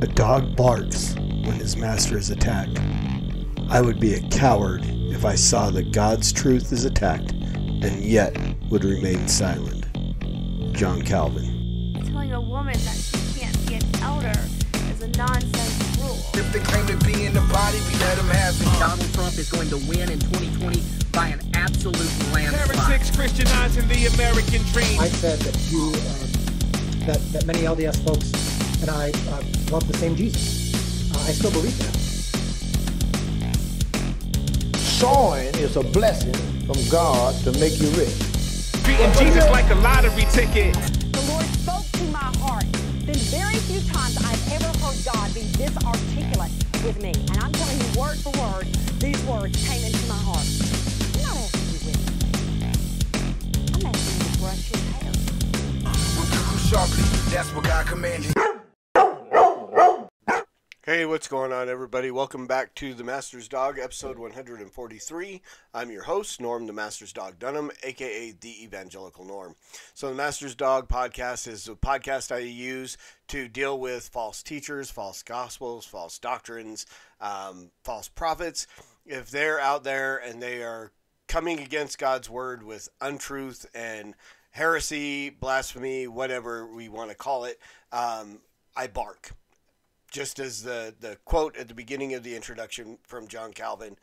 A dog barks when his master is attacked. I would be a coward if I saw that God's truth is attacked and yet would remain silent. John Calvin. Telling a woman that she can't be an elder is a nonsense rule. If they claim to be in the body, we let them have it. Donald Trump is going to win in 2020 by an absolute landslide. Heretics Christianizing the American dream. I said that you, that many LDS folks and I love the same Jesus. I still believe that. Sowing is a blessing from God to make you rich. Treating Jesus like a lottery ticket. The Lord spoke to my heart. There's very few times I've ever heard God be this articulate with me. And I'm telling you word for word, these words came into my heart. I'm not asking you with me. I'm asking you to brush your hair. We'll sharply. That's what God commanded. Hey, what's going on, everybody? Welcome back to The Master's Dog, episode 143. I'm your host, Norm the Master's Dog Dunham, aka the Evangelical Norm. So the Master's Dog podcast is a podcast I use to deal with false teachers, false gospels, false doctrines, false prophets. If they're out there and they are coming against God's word with untruth and heresy, blasphemy, whatever we want to call it, I bark. Just as the quote at the beginning of the introduction from John Calvin,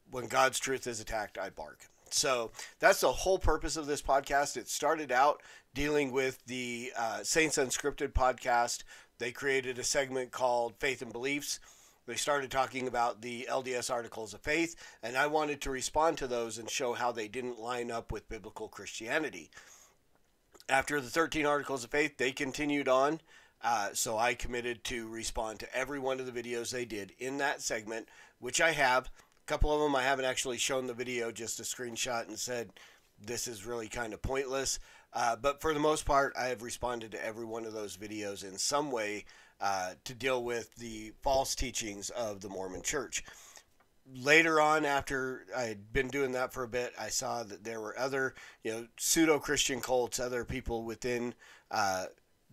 when God's truth is attacked, I bark. So that's the whole purpose of this podcast. It started out dealing with the Saints Unscripted podcast. They created a segment called Faith and Beliefs. They started talking about the LDS Articles of Faith, and I wanted to respond to those and show how they didn't line up with biblical Christianity. After the 13 Articles of Faith, they continued on. So I committed to respond to every one of the videos they did in that segment, which I have. A couple of them I haven't actually shown the video, just a screenshot and said, this is really kind of pointless. But for the most part, I have responded to every one of those videos in some way to deal with the false teachings of the Mormon Church. Later on, after I had been doing that for a bit, I saw that there were other, pseudo-Christian cults, other people within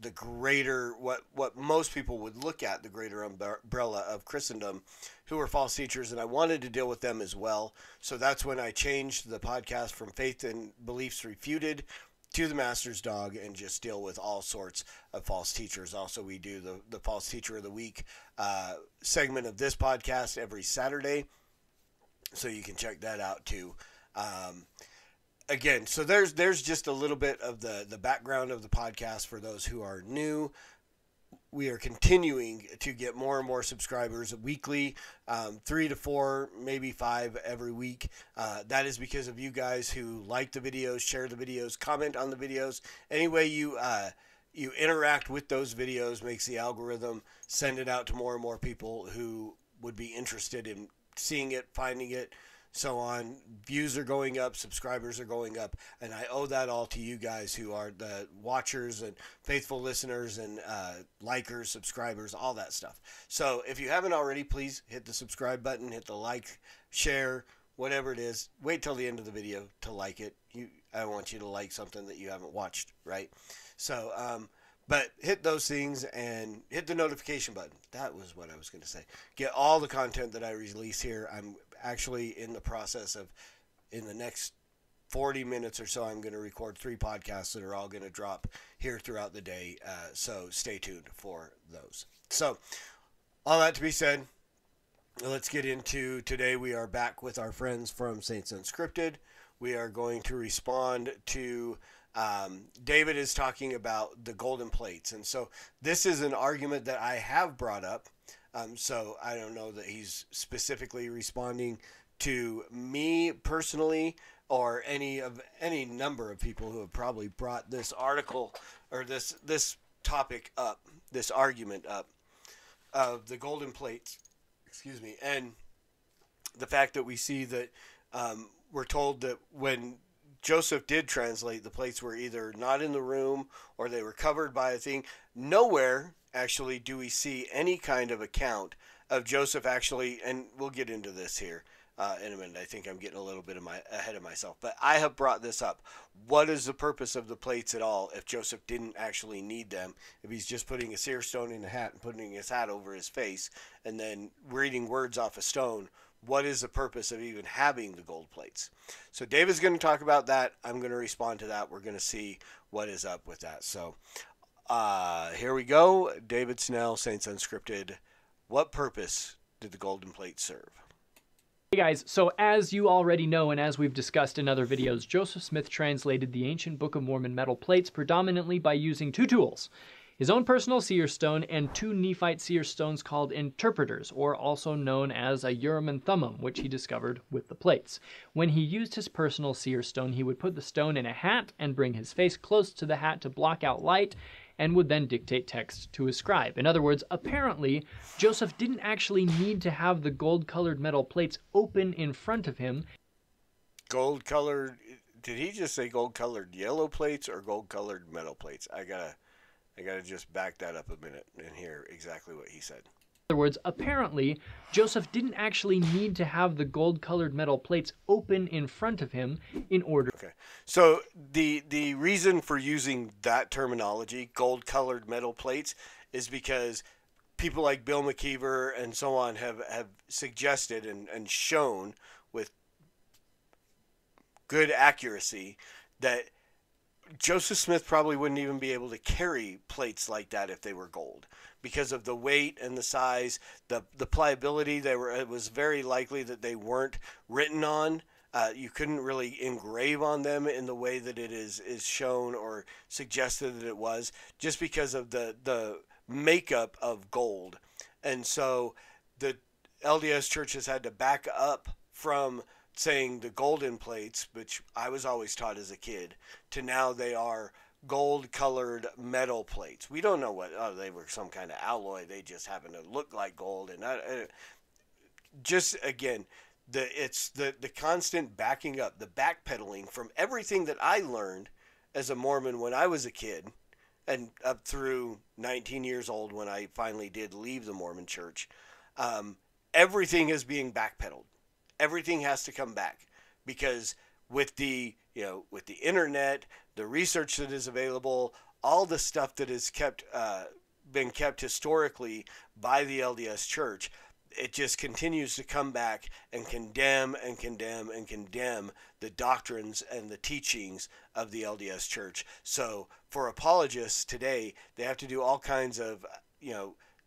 the greater, what most people would look at, the greater umbrella of Christendom, who were false teachers, and I wanted to deal with them as well. So that's when I changed the podcast from Faith and Beliefs Refuted to the Master's Dog and just deal with all sorts of false teachers. Also, we do the False Teacher of the Week segment of this podcast every Saturday, so you can check that out too. Again, so there's just a little bit of the background of the podcast for those who are new. We are continuing to get more and more subscribers weekly, 3 to 4, maybe 5 every week. That is because of you guys who like the videos, share the videos, comment on the videos. Any way you interact with those videos makes the algorithm send it out to more and more people who would be interested in seeing it, finding it, so on. Views are going up, subscribers are going up, and I owe that all to you guys who are the watchers and faithful listeners and likers, subscribers, all that stuff. So if you haven't already, please hit the subscribe button, hit the like, share, whatever it is. Wait till the end of the video to like it. I don't want you to like something that you haven't watched, right? So, but hit those things and hit the notification button. That was what I was going to say. Get all the content that I release here. I'm actually in the process of, in the next 40 minutes or so, I'm going to record 3 podcasts that are all going to drop here throughout the day. So stay tuned for those. So all that to be said, let's get into today. We are back with our friends from Saints Unscripted. We are going to respond to David is talking about the golden plates. And so this is an argument that I have brought up. So I don't know that he's specifically responding to me personally or any number of people who have probably brought this article or this topic up, this argument up of the golden plates, and the fact that we see that we're told that when Joseph did translate, the plates were either not in the room or they were covered by a thing. Nowhere actually do we see any kind of account of Joseph actually, and we'll get into this here, in a minute. I think I'm getting a little bit ahead of myself. But I have brought this up. What is the purpose of the plates at all if Joseph didn't actually need them? If he's just putting a seer stone in a hat and putting his hat over his face and then reading words off a stone, what is the purpose of even having the gold plates? So David's going to talk about that. I'm going to respond to that. We're going to see what is up with that. So here we go. David Snell, Saints Unscripted. What purpose did the golden plates serve? Hey guys, so as you already know and as we've discussed in other videos, Joseph Smith translated the ancient Book of Mormon metal plates predominantly by using two tools. His own personal seer stone and two Nephite seer stones called interpreters, or also known as a Urim and Thummim, which he discovered with the plates. When he used his personal seer stone, he would put the stone in a hat and bring his face close to the hat to block out light, and would then dictate text to his scribe. In other words, apparently, Joseph didn't actually need to have the gold-colored metal plates open in front of him. Gold-colored, did he just say gold-colored yellow plates or gold-colored metal plates? I gotta just back that up a minute and hear exactly what he said. In other words, apparently, Joseph didn't actually need to have the gold-colored metal plates open in front of him in order. Okay, so the reason for using that terminology, gold-colored metal plates, is because people like Bill McKeever and so on have suggested and shown with good accuracy that Joseph Smith probably wouldn't even be able to carry plates like that if they were gold, because of the weight and the size, the pliability. It was very likely that they weren't written on. You couldn't really engrave on them in the way that it is shown or suggested that it was, just because of the makeup of gold. And so the LDS churches had to back up from saying the golden plates, which I was always taught as a kid, to now they are gold-colored metal plates. We don't know what, they were some kind of alloy. They just happen to look like gold. And just, again, it's the constant backing up, the backpedaling from everything that I learned as a Mormon when I was a kid and up through 19 years old when I finally did leave the Mormon church. Everything is being backpedaled. Everything has to come back, because with the internet, the research that is available, all the stuff that is been kept historically by the LDS Church, it just continues to come back and condemn and condemn and condemn the doctrines and the teachings of the LDS Church. So for apologists today, they have to do all kinds of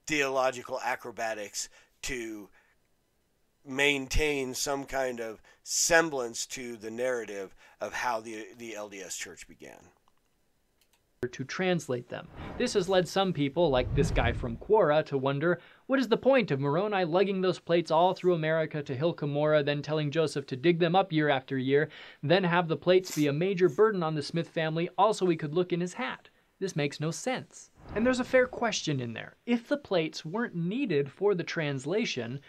theological acrobatics to maintain some kind of semblance to the narrative of how the LDS Church began. To translate them. This has led some people, like this guy from Quora, to wonder, what is the point of Moroni lugging those plates all through America to Hill Cumorah, then telling Joseph to dig them up year after year, then have the plates be a major burden on the Smith family, also he could look in his hat? This makes no sense. And there's a fair question in there. If the plates weren't needed for the translation,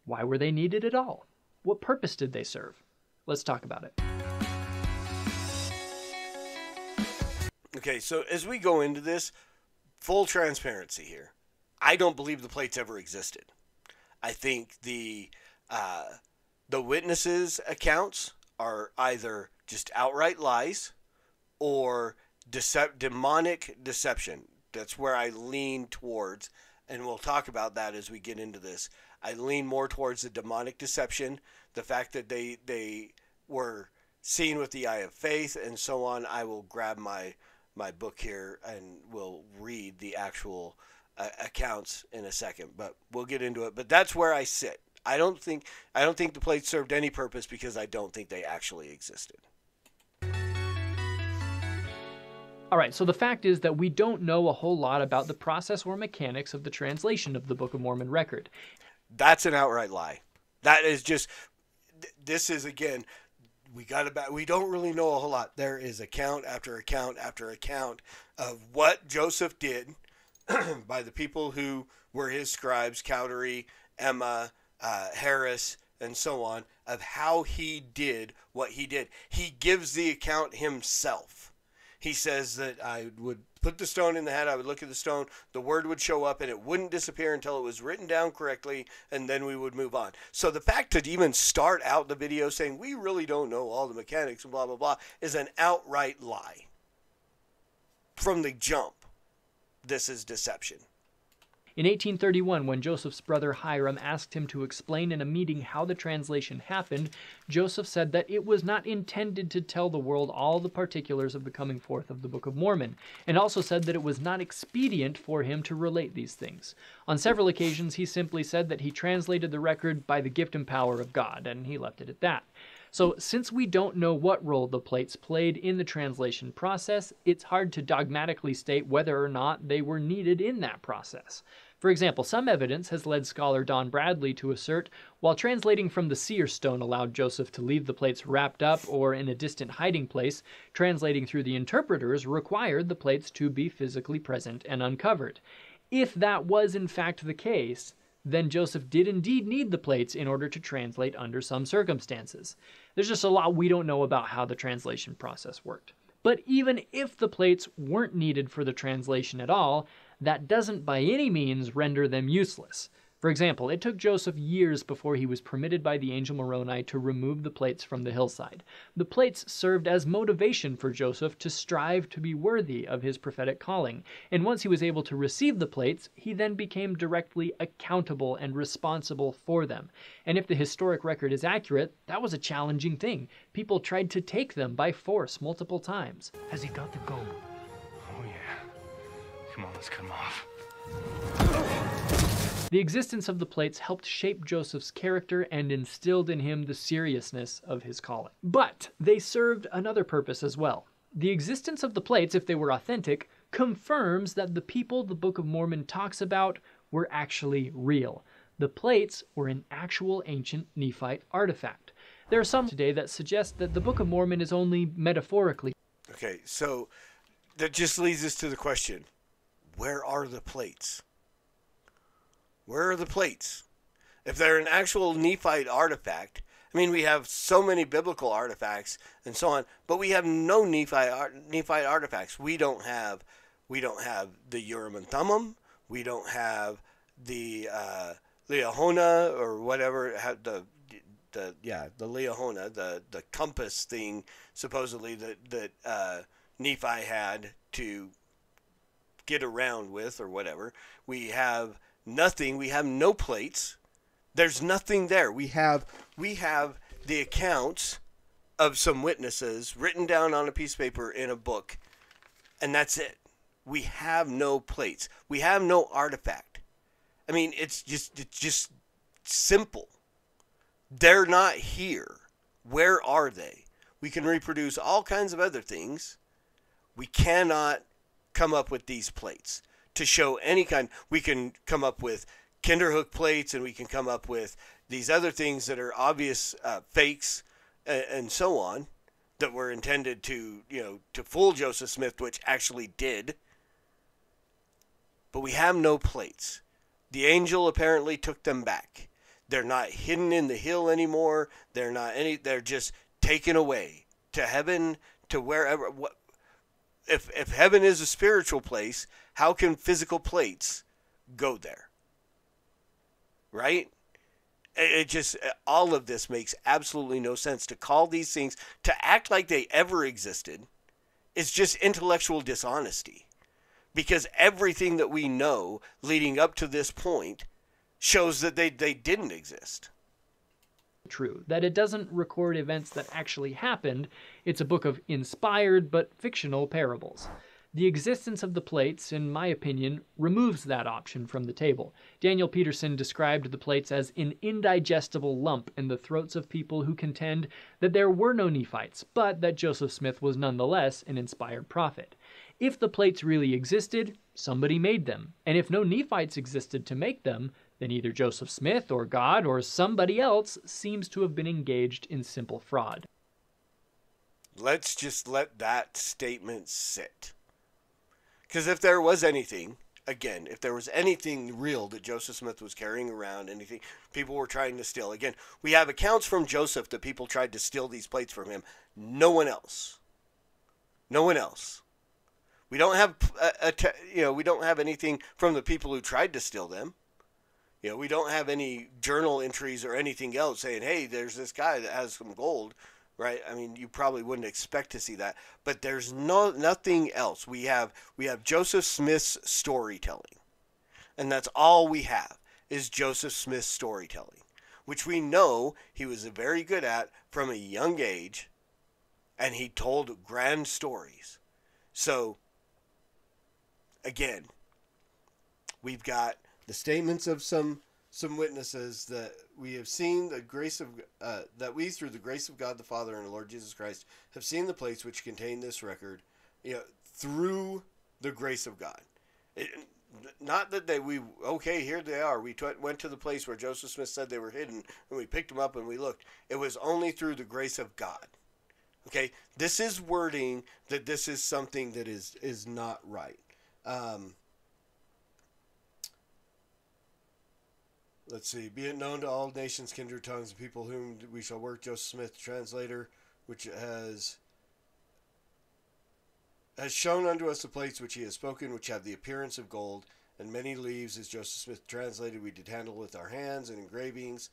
why were they needed at all? What purpose did they serve? Let's talk about it. Okay, so as we go into this, full transparency here, I don't believe the plates ever existed. I think the witnesses' accounts are either just outright lies or demonic deception. That's where I lean towards, and we'll talk about that as we get into this. I lean more towards the demonic deception, the fact that they were seen with the eye of faith and so on. I will grab my book here and we'll read the actual accounts in a second, but we'll get into it. But that's where I sit. I don't think the plates served any purpose, because I don't think they actually existed. All right, so the fact is that we don't know a whole lot about the process or mechanics of the translation of the Book of Mormon record. That's an outright lie. That is just, this is, again, we don't really know a whole lot. There is account after account after account of what Joseph did by the people who were his scribes, Cowdery, Emma, Harris, and so on, of how he did what he did. He gives the account himself. He says that I would put the stone in the hat. I would look at the stone. The word would show up, and it wouldn't disappear until it was written down correctly, and then we would move on. So the fact to even start out the video saying we really don't know all the mechanics and blah, blah, blah is an outright lie. From the jump, this is deception. In 1831, when Joseph's brother Hiram asked him to explain in a meeting how the translation happened, Joseph said that it was not intended to tell the world all the particulars of the coming forth of the Book of Mormon, and also said that it was not expedient for him to relate these things. On several occasions, he simply said that he translated the record by the gift and power of God, and he left it at that. So, since we don't know what role the plates played in the translation process, it's hard to dogmatically state whether or not they were needed in that process. For example, some evidence has led scholar Don Bradley to assert, while translating from the seer stone allowed Joseph to leave the plates wrapped up or in a distant hiding place, translating through the interpreters required the plates to be physically present and uncovered. If that was in fact the case, then Joseph did indeed need the plates in order to translate under some circumstances. There's just a lot we don't know about how the translation process worked. But even if the plates weren't needed for the translation at all, that doesn't by any means render them useless. For example, it took Joseph years before he was permitted by the angel Moroni to remove the plates from the hillside. The plates served as motivation for Joseph to strive to be worthy of his prophetic calling, and once he was able to receive the plates, he then became directly accountable and responsible for them. And if the historic record is accurate, that was a challenging thing. People tried to take them by force multiple times. Has he got the gold? Oh yeah. Come on, let's cut him off. The existence of the plates helped shape Joseph's character and instilled in him the seriousness of his calling. But they served another purpose as well. The existence of the plates, if they were authentic, confirms that the people the Book of Mormon talks about were actually real. The plates were an actual ancient Nephite artifact. There are some today that suggest that the Book of Mormon is only metaphorically. Okay, so that just leads us to the question, where are the plates? Where are the plates? If they're an actual Nephite artifact, I mean, we have so many biblical artifacts and so on, but we have no Nephite artifacts. We don't have the Urim and Thummim. We don't have the Liahona or whatever. The Liahona, the compass thing supposedly that Nephi had to get around with or whatever. We have nothing. We have no plates. There's nothing there. We have the accounts of some witnesses written down on a piece of paper in a book, and that's it. We have no plates. We have no artifact. I mean, it's just simple. They're not here. Where are they? We can reproduce all kinds of other things. We cannot come up with these plates to show any kind. We can come up with Kinderhook plates, and we can come up with these other things that are obvious fakes and so on that were intended to fool Joseph Smith, which actually did. But we have no plates. The angel apparently took them back. They're not hidden in the hill anymore. They're just taken away to heaven, to wherever. If heaven is a spiritual place, how can physical plates go there? Right? It just, all of this makes absolutely no sense. To call these things, to act like they ever existed, is just intellectual dishonesty. Because everything that we know leading up to this point shows that they didn't exist. True, that it doesn't record events that actually happened. It's a book of inspired but fictional parables. The existence of the plates, in my opinion, removes that option from the table. Daniel Peterson described the plates as an indigestible lump in the throats of people who contend that there were no Nephites, but that Joseph Smith was nonetheless an inspired prophet. If the plates really existed, somebody made them, and if no Nephites existed to make them, then either Joseph Smith or God or somebody else seems to have been engaged in simple fraud. Let's just let that statement sit. Because if there was anything, again, if there was anything real that Joseph Smith was carrying around, anything people were trying to steal, again, we have accounts from Joseph that people tried to steal these plates from him. No one else. No one else. We don't have we don't have anything from the people who tried to steal them. We don't have any journal entries or anything else saying, hey, there's this guy that has some gold, right? I mean, you probably wouldn't expect to see that, but there's nothing else. We have Joseph Smith's storytelling, and that's all we have is Joseph Smith's storytelling, which we know he was very good at from a young age, and he told grand stories. So, again, we've got the statements of some witnesses that we have seen the grace of that we, through the grace of God the Father and the Lord Jesus Christ, have seen the plates which contain this record, through the grace of God. Not that here they are. We went to the place where Joseph Smith said they were hidden, and we picked them up and we looked. It was only through the grace of God. Okay, this is wording that this is something that is not right. Let's see. Be it known to all nations, kindred, tongues, and people whom we shall work, Joseph Smith, translator, which has shown unto us the plates which he has spoken, which have the appearance of gold, and many leaves, as Joseph Smith translated, we did handle with our hands and engravings,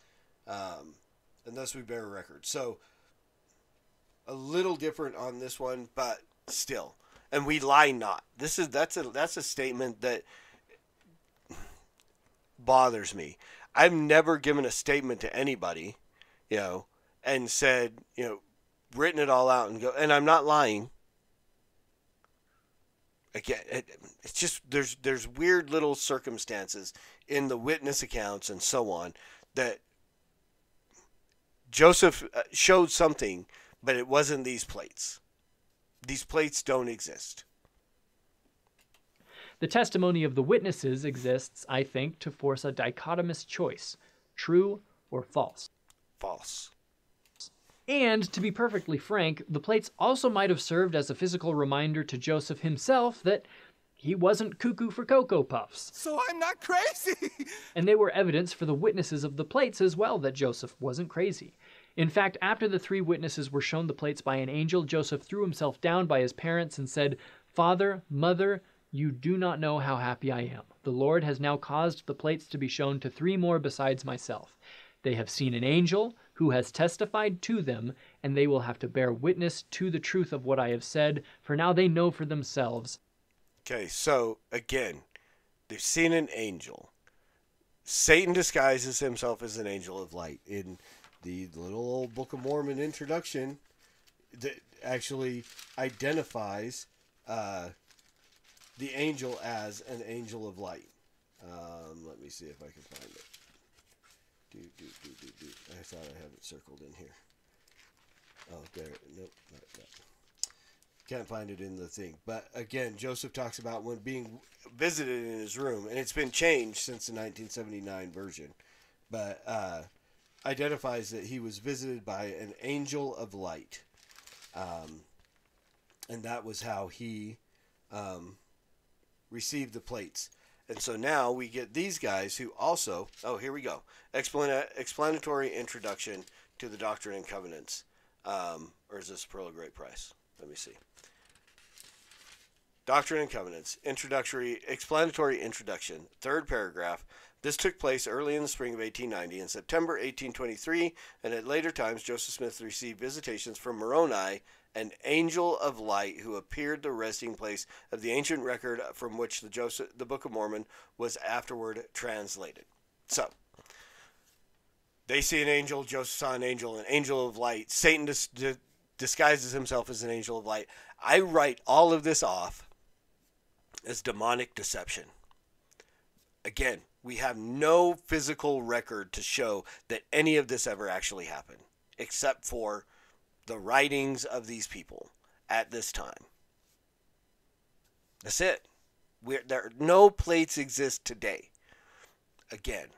and thus we bear a record. So, a little different on this one, but still. And we lie not. That's a statement that bothers me. I've never given a statement to anybody, and said, written it all out and I'm not lying. Again, it's just there's weird little circumstances in the witness accounts and so on that Joseph showed something, but it wasn't these plates. These plates don't exist. The testimony of the witnesses exists, I think, to force a dichotomous choice, true or false. False. And, to be perfectly frank, the plates also might have served as a physical reminder to Joseph himself that he wasn't cuckoo for Cocoa Puffs. So I'm not crazy! And they were evidence for the witnesses of the plates as well that Joseph wasn't crazy. In fact, after the 3 witnesses were shown the plates by an angel, Joseph threw himself down by his parents and said, "Father, Mother, you do not know how happy I am. The Lord has now caused the plates to be shown to 3 more besides myself. They have seen an angel who has testified to them, and they will have to bear witness to the truth of what I have said, for now they know for themselves." Okay, so again, they've seen an angel. Satan disguises himself as an angel of light. In the little old Book of Mormon introduction, that actually identifies the angel as an angel of light. Let me see if I can find it. I thought I have it circled in here. Oh, there. Nope, not that. Can't find it in the thing. But again, Joseph talks about when being visited in his room, and it's been changed since the 1979 version, but identifies that he was visited by an angel of light. And that was how he received the plates. And so now we get these guys who also, here we go. Explanatory introduction to the Doctrine and Covenants. Or is this Pearl of Great Price? Let me see. Doctrine and Covenants, explanatory introduction, 3rd paragraph. This took place early in the spring of 1890. In September 1823, and at later times, Joseph Smith received visitations from Moroni, an angel of light who appeared the resting place of the ancient record from which the Book of Mormon was afterward translated. So, they see an angel, Joseph saw an angel of light. Satan disguises himself as an angel of light. I write all of this off as demonic deception. Again, we have no physical record to show that any of this ever actually happened, except for the writings of these people at this time. That's it. No plates exist today. Again,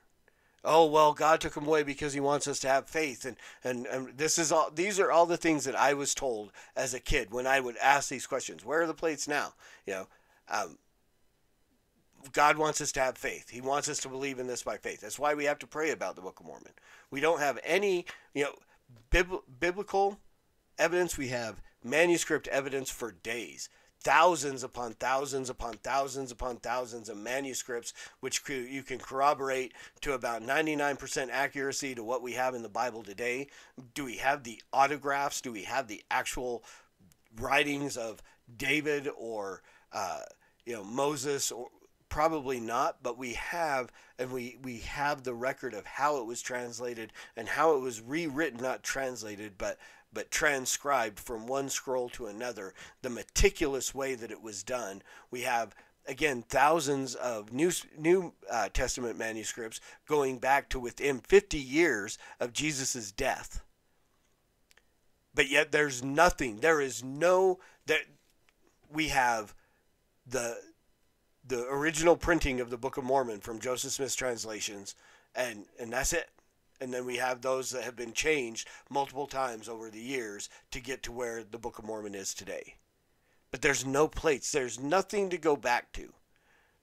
God took them away because he wants us to have faith, and these are all the things that I was told as a kid when I would ask these questions. Where are the plates now? God wants us to have faith. He wants us to believe in this by faith. That's why we have to pray about the Book of Mormon. We don't have any, biblical evidence. We have manuscript evidence for days. thousands upon thousands upon thousands upon thousands of manuscripts, which you can corroborate to about 99% accuracy to what we have in the Bible today. Do we have the autographs? Do we have the actual writings of David or Moses? Or probably not, but we have, and we have the record of how it was translated and how it was rewritten, not translated, but transcribed from one scroll to another, the meticulous way that it was done. We have, again, thousands of New Testament manuscripts going back to within 50 years of Jesus' death. But yet there's nothing. There is no, that we have the original printing of the Book of Mormon from Joseph Smith's translations, and that's it. And then we have those that have been changed multiple times over the years to get to where the Book of Mormon is today. But there's no plates. There's nothing to go back to.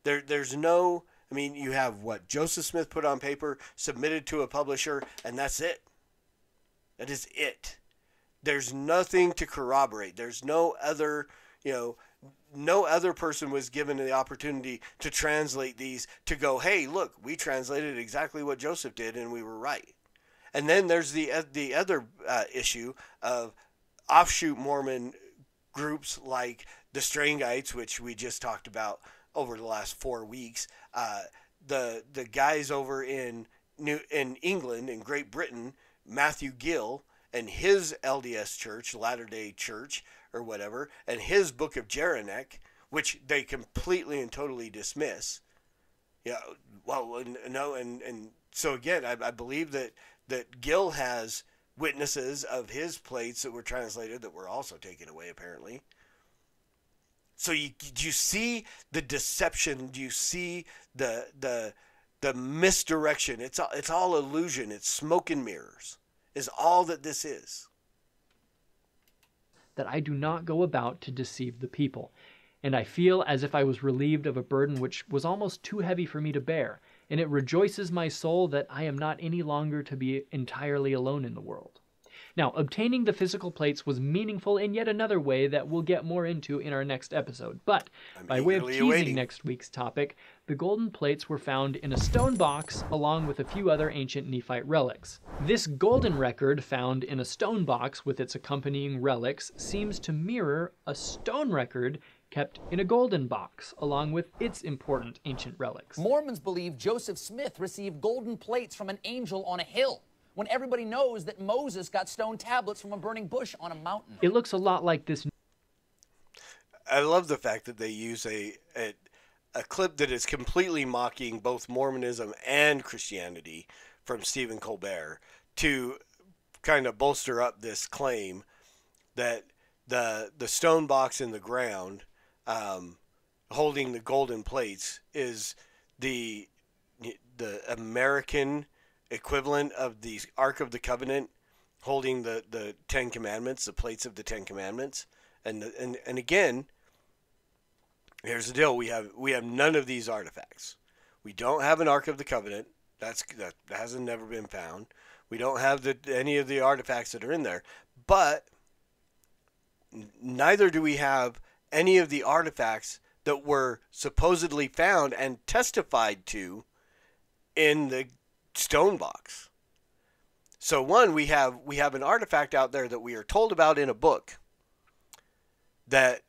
There's no, I mean, you have what Joseph Smith put on paper, submitted to a publisher, and that's it. That is it. There's nothing to corroborate. There's no other, no other person was given the opportunity to translate these, to go, hey, look, we translated exactly what Joseph did and we were right. And then there's the other issue of offshoot Mormon groups like the Strangites, which we just talked about over the last 4 weeks. The guys over in England, in Great Britain, Matthew Gill and his LDS church, Latter-day Church, or whatever, and his Book of Jeraneck, which they completely and totally dismiss. Yeah, well, no, and so again, I believe that Gill has witnesses of his plates that were translated that were also taken away, apparently. So do you see the deception? Do you see the misdirection? It's all illusion. It's smoke and mirrors, is all that this is. That I do not go about to deceive the people, and I feel as if I was relieved of a burden which was almost too heavy for me to bear, and it rejoices my soul that I am not any longer to be entirely alone in the world. Now, obtaining the physical plates was meaningful in yet another way that we'll get more into in our next episode, but by way of teasing next week's topic, the golden plates were found in a stone box along with a few other ancient Nephite relics. This golden record found in a stone box with its accompanying relics seems to mirror a stone record kept in a golden box, along with its important ancient relics. Mormons believe Joseph Smith received golden plates from an angel on a hill, when everybody knows that Moses got stone tablets from a burning bush on a mountain. It looks a lot like this. I love the fact that they use a clip that is completely mocking both Mormonism and Christianity from Stephen Colbert to kind of bolster up this claim that the stone box in the ground holding the golden plates is the American equivalent of the Ark of the Covenant holding the Ten Commandments, the plates of the Ten Commandments. And again, here's the deal. We have none of these artifacts. We don't have an Ark of the Covenant. That hasn't never been found. We don't have any of the artifacts that are in there. But neither do we have any of the artifacts that were supposedly found and testified to in the stone box. So one, we have an artifact out there that we are told about in a book that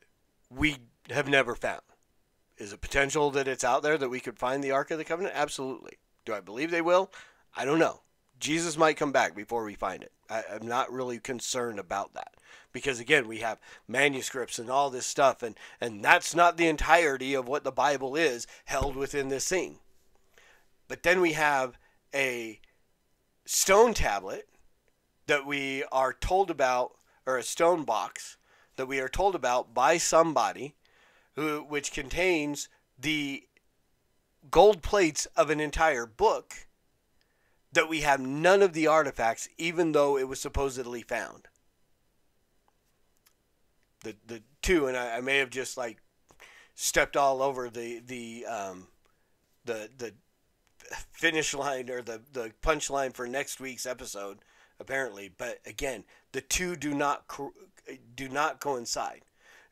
we have never found. Is it potential that it's out there that we could find the Ark of the Covenant? Absolutely. Do I believe they will? I don't know. Jesus might come back before we find it. I'm not really concerned about that. Because again, we have manuscripts and all this stuff, and that's not the entirety of what the Bible is held within this thing. But then we have a stone tablet that we are told about, or a stone box that we are told about by somebody which contains the gold plates of an entire book that we have none of the artifacts, even though it was supposedly found. The two, and I may have just like stepped all over the finish line or the punchline for next week's episode, apparently. But again, the two do not coincide.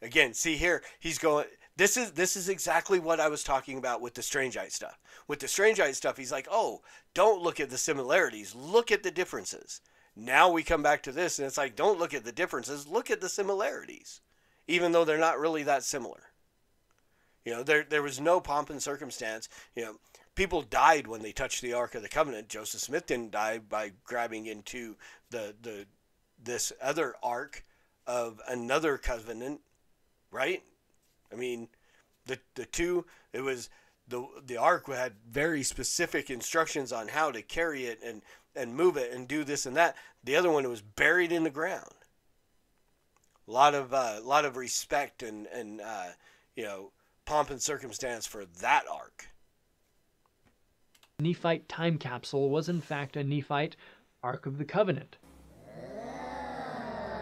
Again, see here, he's going, this is exactly what I was talking about with the Strangeite stuff. With the Strangeite stuff, he's like, oh, don't look at the similarities, look at the differences. Now we come back to this, and it's like, don't look at the differences, look at the similarities, even though they're not really that similar. You know, there was no pomp and circumstance. You know, people died when they touched the Ark of the Covenant. Joseph Smith didn't die by grabbing into this other ark of another covenant, right? I mean, the two, it was the ark had very specific instructions on how to carry it and move it and do this and that. The other one was buried in the ground. A lot of respect and you know, pomp and circumstance for that ark. Nephite time capsule was in fact a Nephite Ark of the Covenant.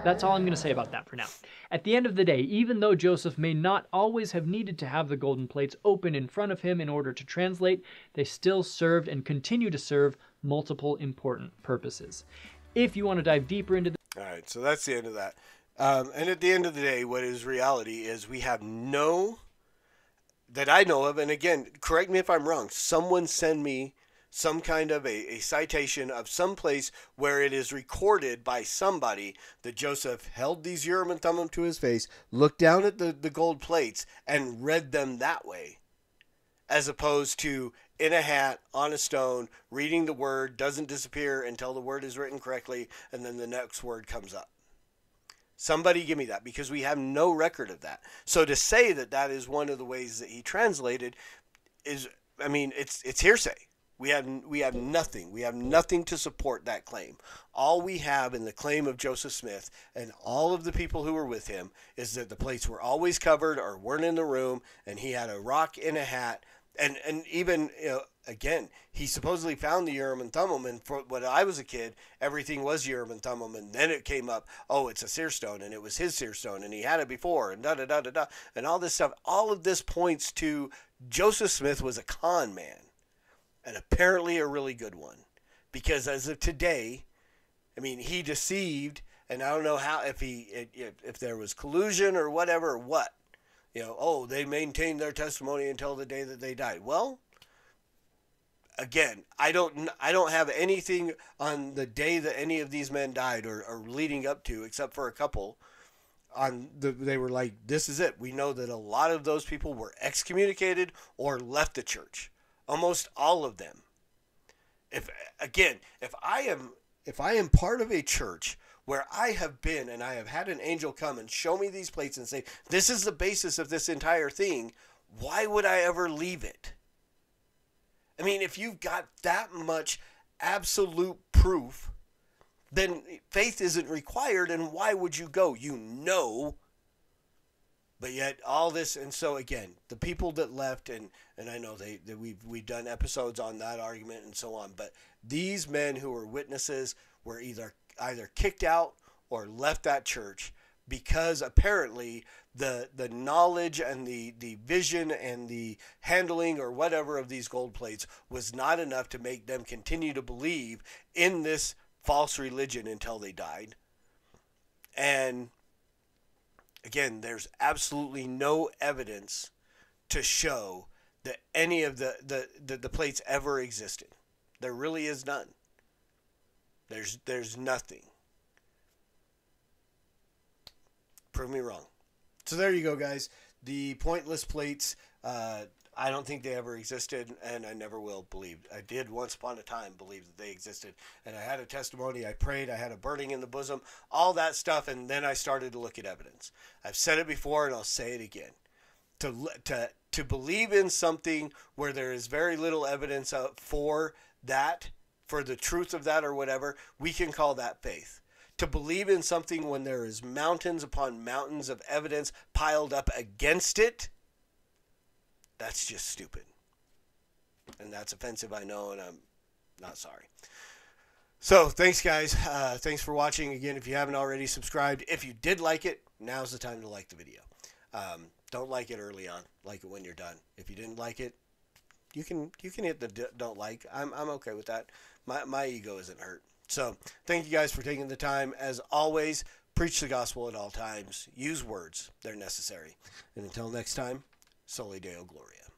That's all I'm going to say about that for now. At the end of the day, even though Joseph may not always have needed to have the golden plates open in front of him in order to translate, they still served and continue to serve multiple important purposes. If you want to dive deeper into All right, so that's the end of that. And at the end of the day, what is reality is we have no, that I know of, and again, correct me if I'm wrong, someone send me some kind of a citation of some place where it is recorded by somebody that Joseph held these Urim and Thummim to his face, looked down at the gold plates, and read them that way, as opposed to in a hat, on a stone, reading the word, doesn't disappear until the word is written correctly, and then the next word comes up. Somebody give me that, because we have no record of that. So to say that that is one of the ways that he translated is, I mean, it's hearsay. We have nothing. We have nothing to support that claim. All we have in the claim of Joseph Smith and all of the people who were with him is that the plates were always covered or weren't in the room, and he had a rock in a hat. And even, you know, again, he supposedly found the Urim and Thummim, and for when I was a kid, everything was Urim and Thummim, and then it came up, oh, it's a seer stone, and it was his seer stone, and he had it before, and da-da-da-da-da, and all this stuff. All of this points to Joseph Smith was a con man, and apparently a really good one, because as of today, I mean, he deceived, and I don't know how, if there was collusion or whatever, or what. You know, oh, they maintained their testimony until the day that they died. Well, again, I don't have anything on the day that any of these men died or leading up to, except for a couple. They were like, this is it. We know that a lot of those people were excommunicated or left the church. Almost all of them. If I am part of a church where I have been and I have had an angel come and show me these plates and say, this is the basis of this entire thing, why would I ever leave it? I mean, if you've got that much absolute proof, then faith isn't required, and why would you go? You know. But yet all this, and so again, the people that left, and I know that we've done episodes on that argument and so on, but these men who were witnesses were either kicked out or left that church because apparently the knowledge and the vision and the handling or whatever of these gold plates was not enough to make them continue to believe in this false religion until they died. And again, there's absolutely no evidence to show that any of the plates ever existed. There really is none. There's nothing. Prove me wrong. So there you go, guys. The pointless plates, I don't think they ever existed, and I never will believe. I did once upon a time believe that they existed, and I had a testimony, I prayed, I had a burning in the bosom, all that stuff, and then I started to look at evidence. I've said it before, and I'll say it again. To believe in something where there is very little evidence for that, for the truth of that or whatever, we can call that faith. To believe in something when there is mountains upon mountains of evidence piled up against it, that's just stupid. And that's offensive, I know, and I'm not sorry. So, thanks, guys. Thanks for watching. Again, if you haven't already subscribed, if you did like it, now's the time to like the video. Don't like it early on. Like it when you're done. If you didn't like it, you can hit the don't like. I'm okay with that. My ego isn't hurt. So, thank you guys for taking the time. As always, Preach the gospel at all times. Use words. They're necessary. And until next time, Soli Deo Gloria.